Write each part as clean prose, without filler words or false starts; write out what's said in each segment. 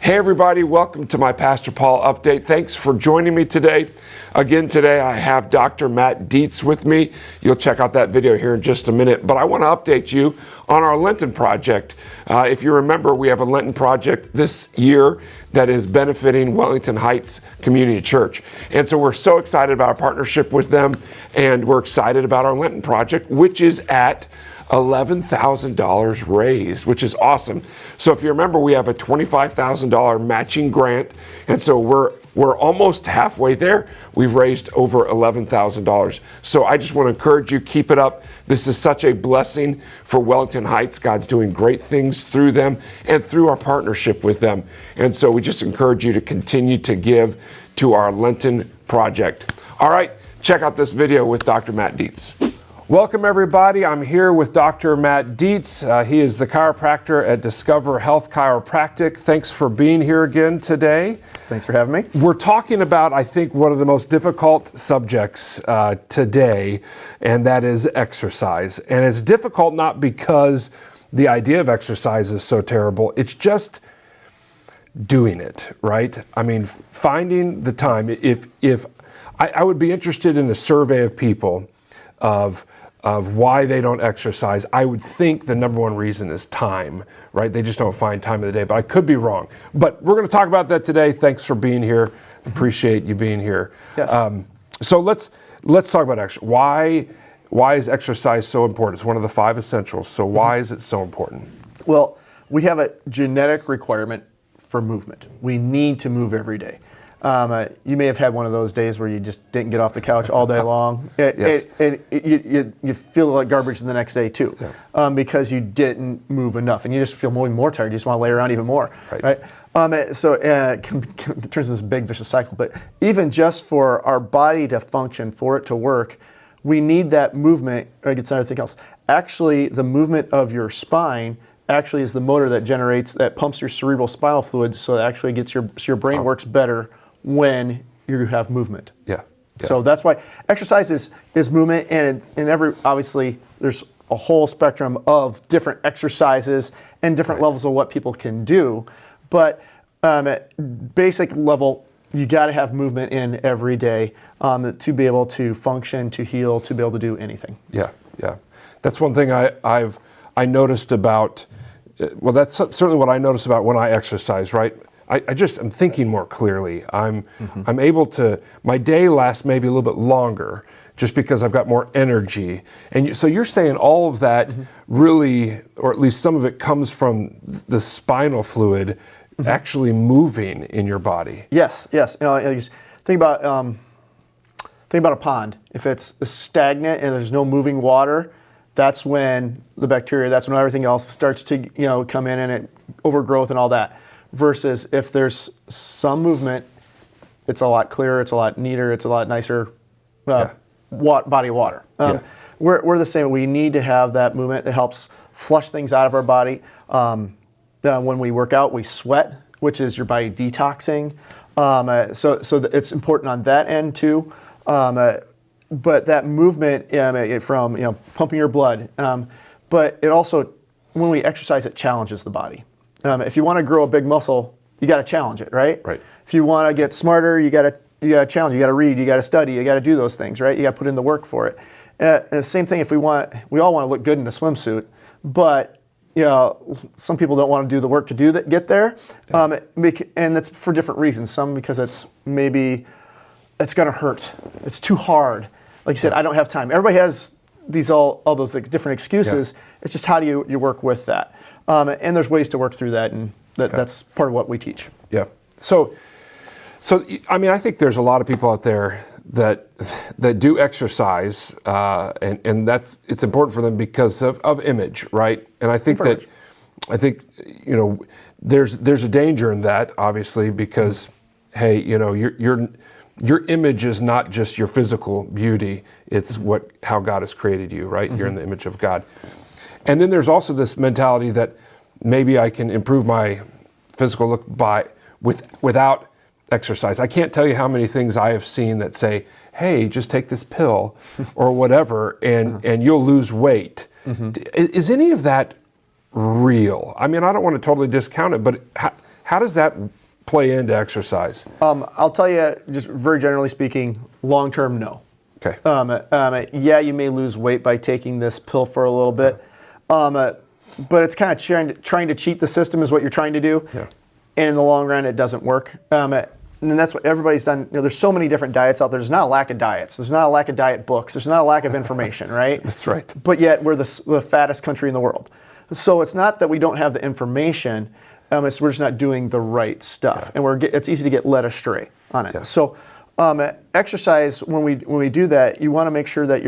Hey everybody, welcome to my Pastor Paul update. Thanks for joining me today. Again, today I have Dr. Matt Dietz with me. You'll check out that video here in just a minute, but I want to update you on our Lenten project. If you remember, we have a Lenten project this year that is benefiting Wellington Heights Community Church. And so we're so excited about our partnership with them, and we're excited about our Lenten project, which is at $11,000 raised, which is awesome. So if you remember, we have a $25,000 matching grant, and so we're almost halfway there. We've raised over $11,000. So I just want to encourage you, keep it up. This is such a blessing for Wellington Heights. God's doing great things through them and through our partnership with them. And so we just encourage you to continue to give to our Lenten project. All right, check out this video with Dr. Matt Dietz. Welcome everybody. I'm here with Dr. Matt Dietz. He is the chiropractor at Discover Health Chiropractic. Thanks for being here again today. Thanks for having me. We're talking about, I think, one of the most difficult subjects today, and that is exercise. And it's difficult not because the idea of exercise is so terrible, it's just doing it, right? I mean, finding the time. If I would be interested in a survey of people of why they don't exercise. I would think the number one reason is time, right? They just don't find time in the day, but I could be wrong. But we're going to talk about that today. Thanks for being here. Appreciate you being here. Yes. So let's talk about exercise. Why is exercise so important? It's one of the 5 essentials. So why is it so important? Well, we have a genetic requirement for movement. We need to move every day. You may have had one of those days where you just didn't get off the couch all day long. Yes. You feel like garbage the next day too, yeah. Because you didn't move enough, and you just feel more tired. You just want to lay around even more, right? So it turns into this big vicious cycle. But even just for our body to function, for it to work, we need that movement against everything else. Actually, the movement of your spine actually is the motor that pumps your cerebral spinal fluid, so it actually gets your brain works better when you have movement. Yeah. So that's why exercise is movement, and obviously there's a whole spectrum of different exercises and different levels of what people can do. But at basic level, you got to have movement in every day to be able to function, to heal, to be able to do anything. Yeah. That's one thing I noticed about. Well, that's certainly what I notice about when I exercise, right? I'm thinking more clearly. I'm able to, my day lasts maybe a little bit longer just because I've got more energy. And so you're saying all of that really, or at least some of it comes from the spinal fluid actually moving in your body. Yes. Think about a pond. If it's stagnant and there's no moving water, that's when that's when everything else starts to come in and it overgrowth and all that. Versus if there's some movement, it's a lot clearer, it's a lot neater, it's a lot nicer body of water. We're the same. We need to have that movement that helps flush things out of our body. When we work out, we sweat, which is your body detoxing. So it's important on that end too. But that movement from pumping your blood, but it also, when we exercise, it challenges the body. If you want to grow a big muscle, you got to challenge it, right? Right. If you want to get smarter, you got to challenge. You got to read. You got to study. You got to do those things, right? You got to put in the work for it. And the same thing. We all want to look good in a swimsuit, but some people don't want to do the work to get there, and that's for different reasons. Some because it's going to hurt. It's too hard. Like you said, I don't have time. Everybody has all those different excuses. Yeah. It's just how do you work with that? And there's ways to work through that, and that's part of what we teach. Yeah. So I mean, I think there's a lot of people out there that do exercise, and it's important for them because of image, right? And I think there's a danger in that, obviously, because hey, your image is not just your physical beauty; it's how God has created you, right? You're in the image of God. And then there's also this mentality that maybe I can improve my physical look without exercise. I can't tell you how many things I have seen that say, hey, just take this pill or whatever, and you'll lose weight. Is any of that real? I mean, I don't want to totally discount it, but how does that play into exercise? I'll tell you, just very generally speaking, long-term, no. Okay. Yeah, you may lose weight by taking this pill for a little bit, but it's kind of trying to cheat the system is what you're trying to do. Yeah. And in the long run, it doesn't work. And that's what everybody's done. There's so many different diets out there. There's not a lack of diets. There's not a lack of diet books. There's not a lack of information, right? That's right. But yet, we're the fattest country in the world. So it's not that we don't have the information. It's we're just not doing the right stuff, and it's easy to get led astray on it. Yeah. So, exercise when we do that, you want to make sure that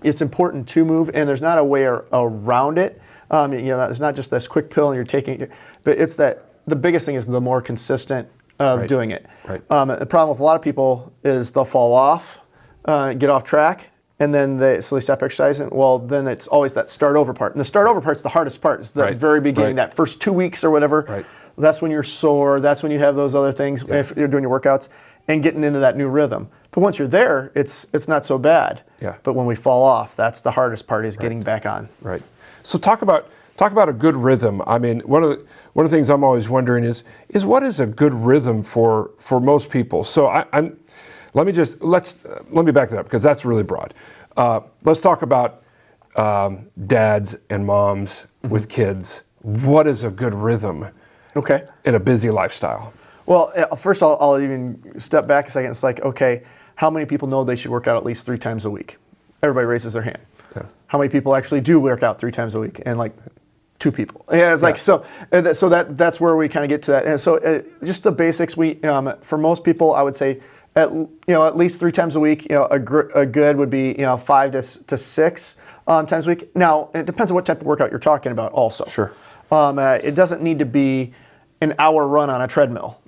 it's important to move, and there's not a way around it. It's not just this quick pill and you're taking it, but it's that the biggest thing is the more consistent of doing it. Right. The problem with a lot of people is they'll fall off, get off track. And then they stop exercising. Well, then it's always that start over part. And the start over part's the hardest part. It's the very beginning, that first 2 weeks or whatever. Right. That's when you're sore. That's when you have those other things if you're doing your workouts and getting into that new rhythm. But once you're there, it's not so bad. Yeah. But when we fall off, that's the hardest part is getting back on. Right. So talk about a good rhythm. I mean, one of the things I'm always wondering is what is a good rhythm for most people? So let me back that up because that's really broad. Let's talk about dads and moms with kids. What is a good rhythm in a busy lifestyle? Well, first I'll even step back a second. It's like, okay, how many people know they should work out at least 3 times a week? Everybody raises their hand. Yeah. How many people actually do work out 3 times a week? And like 2 people. Yeah, it's like so that's where we kind of get to that. And so just the basics. We for most people, I would say at least 3 times a week. A good would be 5 to 6 times a week. Now it depends on what type of workout you're talking about. Also, sure. It doesn't need to be an hour run on a treadmill.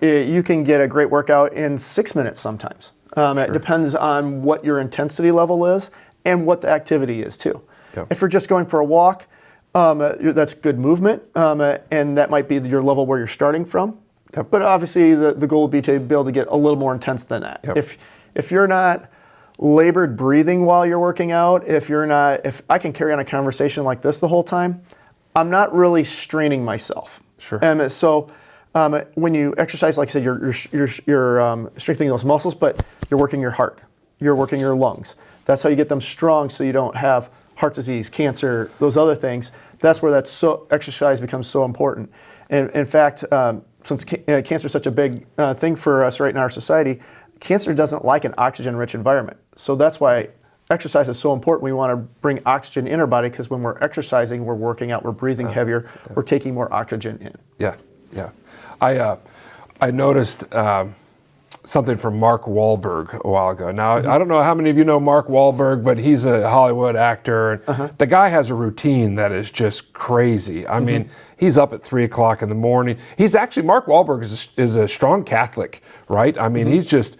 You can get a great workout in 6 minutes sometimes. Sure. It depends on what your intensity level is and what the activity is too. Yep. If you're just going for a walk, that's good movement, and that might be your level where you're starting from. Yep. But obviously the goal would be to be able to get a little more intense than that. Yep. If you're not labored breathing while you're working out, if I can carry on a conversation like this the whole time, I'm not really straining myself. Sure. So when you exercise, like I said, you're strengthening those muscles, but you're working your heart, you're working your lungs. That's how you get them strong, so you don't have heart disease, cancer, those other things. That's where exercise becomes so important. And in fact, since cancer is such a big thing for us right in our society, cancer doesn't like an oxygen-rich environment. So that's why exercise is so important. We want to bring oxygen in our body because when we're exercising, we're working out, we're breathing heavier, we're taking more oxygen in. Yeah. I noticed something from Mark Wahlberg a while ago. Now, I don't know how many of you know Mark Wahlberg, but he's a Hollywood actor. The guy has a routine that is just crazy. I mean, he's up at 3 o'clock in the morning. Mark Wahlberg is a strong Catholic, right? I mean, he's just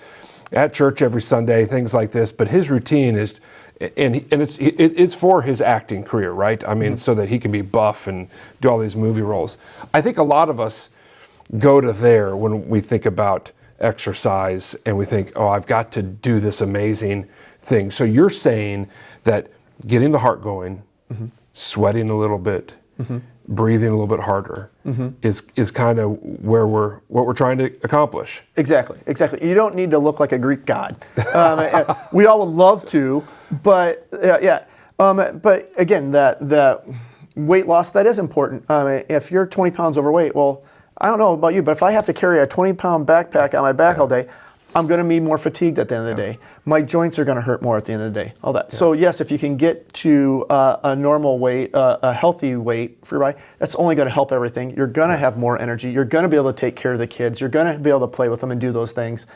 at church every Sunday, things like this, but his routine is, and it's for his acting career, right? I mean, so that he can be buff and do all these movie roles. I think a lot of us go to there when we think about exercise and we think, oh, I've got to do this amazing thing. So you're saying that getting the heart going, sweating a little bit, breathing a little bit harder is kind of what we're trying to accomplish. Exactly. You don't need to look like a Greek god. We all would love to, but but again, that weight loss, that is important. If you're 20 pounds overweight, well, I don't know about you, but if I have to carry a 20-pound backpack on my back all day, I'm going to be more fatigued at the end of the day. My joints are going to hurt more at the end of the day, all that. So yes, if you can get to a normal weight, a healthy weight for your body, that's only going to help everything. You're going to have more energy. You're going to be able to take care of the kids. You're going to be able to play with them and do those things.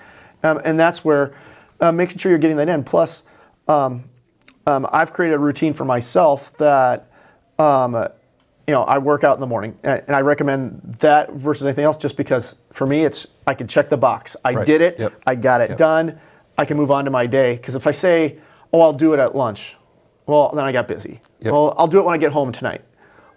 And that's where making sure you're getting that in. Plus, I've created a routine for myself that I work out in the morning, and I recommend that versus anything else just because for me, I can check the box. I did it. I got it done. I can move on to my day. Because if I say, oh, I'll do it at lunch, well, then I got busy. Well, I'll do it when I get home tonight.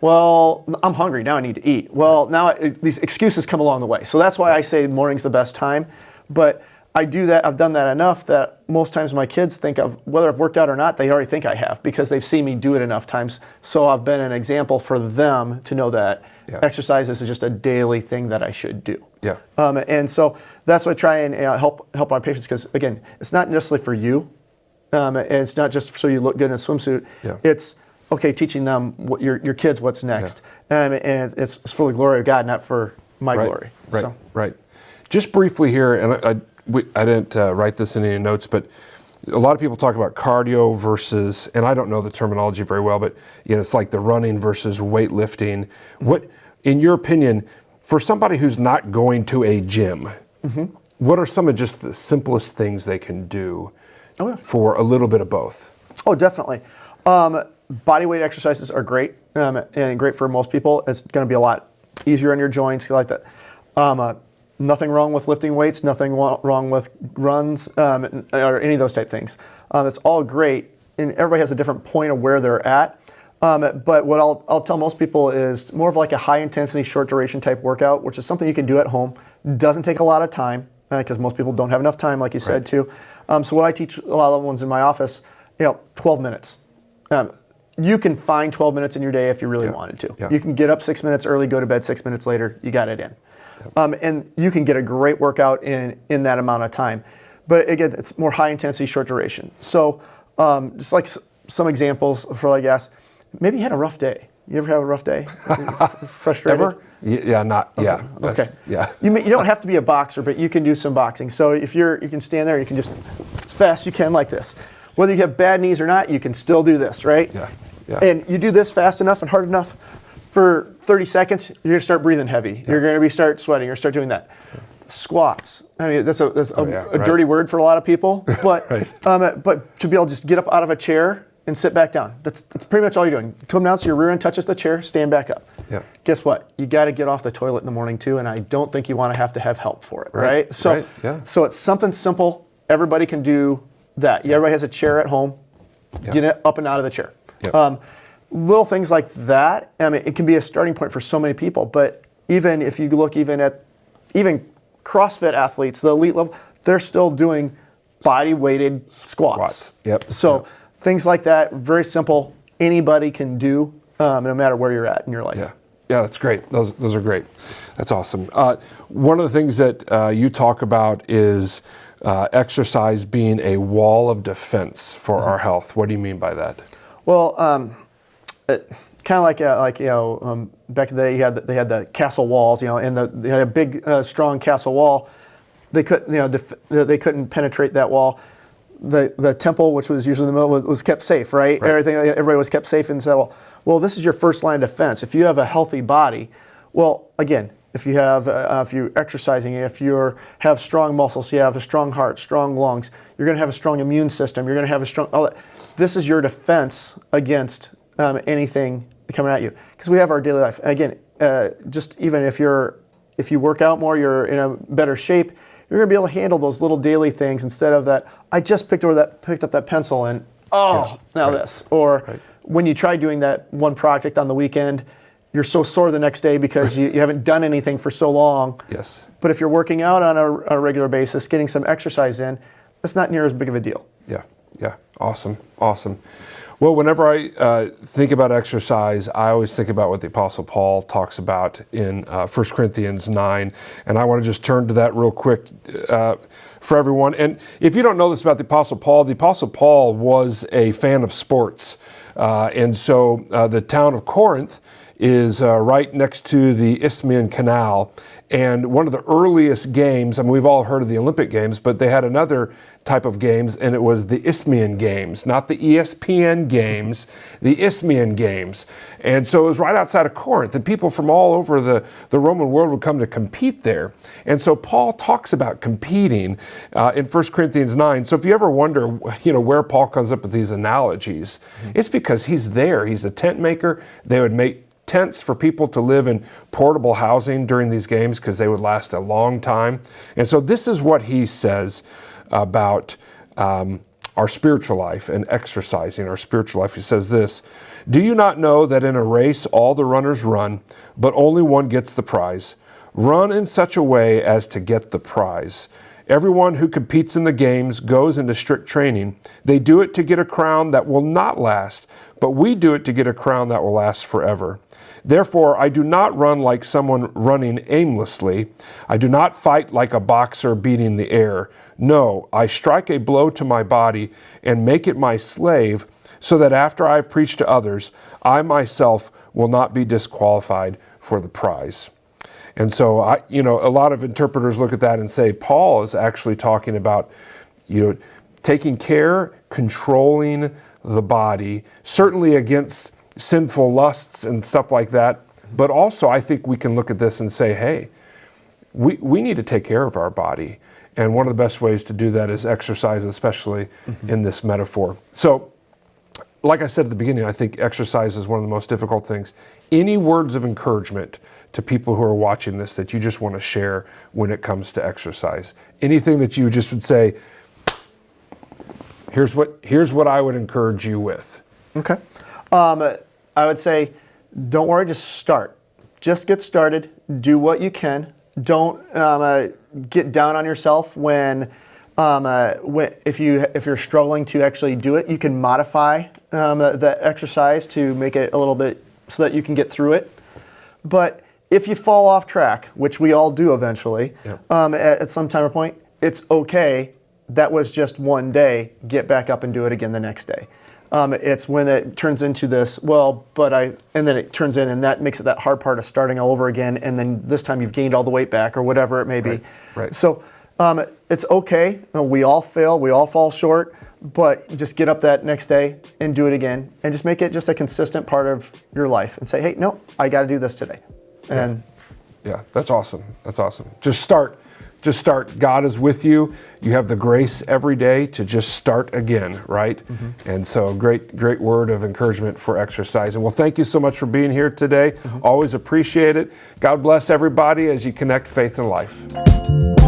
Well, I'm hungry. Now I need to eat. Well, now these excuses come along the way. So that's why I say morning's the best time. But I do that. I've done that enough that most times my kids think of whether I've worked out or not. They already think I have because they've seen me do it enough times. So I've been an example for them to know that exercise is just a daily thing that I should do. Yeah. And so that's what I try and help my patients, because again, it's not necessarily for you. And it's not just so you look good in a swimsuit. Yeah. It's okay teaching them what your kids what's next, and it's for the glory of God, not for my glory. Right. So. Right. Just briefly here, and I didn't write this in any notes, but a lot of people talk about cardio versus, and I don't know the terminology very well, but it's like the running versus weightlifting. What, in your opinion, for somebody who's not going to a gym, what are some of just the simplest things they can do for a little bit of both? Oh, definitely. Bodyweight exercises are great, and great for most people. It's going to be a lot easier on your joints, like that. Nothing wrong with lifting weights, nothing wrong with runs, or any of those type things. It's all great, and everybody has a different point of where they're at. But what I'll tell most people is more of like a high intensity, short duration type workout, which is something you can do at home. Doesn't take a lot of time, because most people don't have enough time, like you said too. So what I teach a lot of the ones in my office, 12 minutes. You can find 12 minutes in your day if you really wanted to. You can get up 6 minutes early, go to bed 6 minutes later, you got it in. And you can get a great workout in that amount of time. But again, it's more high intensity, short duration. So just like some examples for, like, maybe you had a rough day. You ever have a rough day? Frustrated? Ever? Yeah, not, yeah. Okay. Yeah. You don't have to be a boxer, but you can do some boxing. So if you can stand there, you can just, as fast as you can, like this. Whether you have bad knees or not, you can still do this, right? Yeah. And you do this fast enough and hard enough for 30 seconds, you're going to start breathing heavy. You're going to start sweating. You're going to start doing that. Squats. I mean, that's a dirty word for a lot of people, but but to be able to just get up out of a chair and sit back down. That's pretty much all you're doing. Come down so your rear end touches the chair, stand back up. Yeah. Guess what? You got to get off the toilet in the morning too, and I don't think you want to have help for it, right? So it's something simple. Everybody can do that. Everybody has a chair at home. Get up and out of the chair. Little things like that, I mean, it can be a starting point for so many people. But even if you look at CrossFit athletes, the elite level, they're still doing body-weighted squats. Things like that, very simple. Anybody can do, no matter where you're at in your life. Yeah, that's great. Those are great. That's awesome. One of the things that you talk about is exercise being a wall of defense for our health. What do you mean by that? Well, kind of back in the day, they had the castle walls, and they had a big, strong castle wall. They couldn't penetrate that wall. The temple, which was usually in the middle, was kept safe, right? Everybody was kept safe inside the wall. Well, this is your first line of defense. If you have a healthy body, well, again, if you're exercising, if you have strong muscles, you have a strong heart, strong lungs, you're going to have a strong immune system. You're going to have a strong. This is your defense against anything coming at you, because we have our daily life. Again, just even if you work out more, you're in a better shape. You're going to be able to handle those little daily things instead of that. I just picked up that pencil and this. Or when you try doing that one project on the weekend, you're so sore the next day because you haven't done anything for so long. Yes. But if you're working out on a regular basis, getting some exercise in, that's not near as big of a deal. Yeah. Awesome. Well, whenever I think about exercise, I always think about what the Apostle Paul talks about in 1 Corinthians 9. And I want to just turn to that real quick for everyone. And if you don't know this about the Apostle Paul was a fan of sports. And so the town of Corinth is right next to the Isthmian Canal. And one of the earliest games, I mean, we've all heard of the Olympic Games, but they had another type of games, and it was the Isthmian Games, not the ESPN Games, the Isthmian Games. And so it was right outside of Corinth, and people from all over the Roman world would come to compete there. And so Paul talks about competing in 1 Corinthians 9. So if you ever wonder, where Paul comes up with these analogies, it's because he's there. He's a tent maker. They would make tents for people to live in portable housing during these games because they would last a long time. And so this is what he says about our spiritual life and exercising our spiritual life. He says this: "Do you not know that in a race all the runners run, but only one gets the prize? Run in such a way as to get the prize. Everyone who competes in the games goes into strict training. They do it to get a crown that will not last, but we do it to get a crown that will last forever. Therefore, I do not run like someone running aimlessly. I do not fight like a boxer beating the air. No, I strike a blow to my body and make it my slave, so that after I have preached to others, I myself will not be disqualified for the prize. And so, a lot of interpreters look at that and say, Paul is actually talking about, taking care, controlling the body, certainly against sinful lusts and stuff like that. But also, I think we can look at this and say, hey, we need to take care of our body. And one of the best ways to do that is exercise, especially in this metaphor. So, like I said at the beginning, I think exercise is one of the most difficult things. Any words of encouragement to people who are watching this that you just want to share when it comes to exercise? Anything that you just would say, here's what I would encourage you with. Okay. I would say, don't worry, just start. Just get started. Do what you can. Don't get down on yourself if you're struggling to actually do it. You can modify that exercise to make it a little bit so that you can get through it. But if you fall off track, which we all do eventually, at some time or point, it's okay. That was just one day. Get back up and do it again the next day. It's when it turns into this, and then it turns in, and that makes it that hard part of starting all over again, and then this time you've gained all the weight back or whatever it may be. Right. So it's okay. We all fail. We all fall short. But just get up that next day and do it again, and just make it just a consistent part of your life, and say, hey, no, I got to do this today. And yeah, that's awesome. That's awesome. Just start. Just start. God is with you. You have the grace every day to just start again, right? And so great word of encouragement for exercise. And well, thank you so much for being here today. Always appreciate it. God bless everybody as you connect faith and life.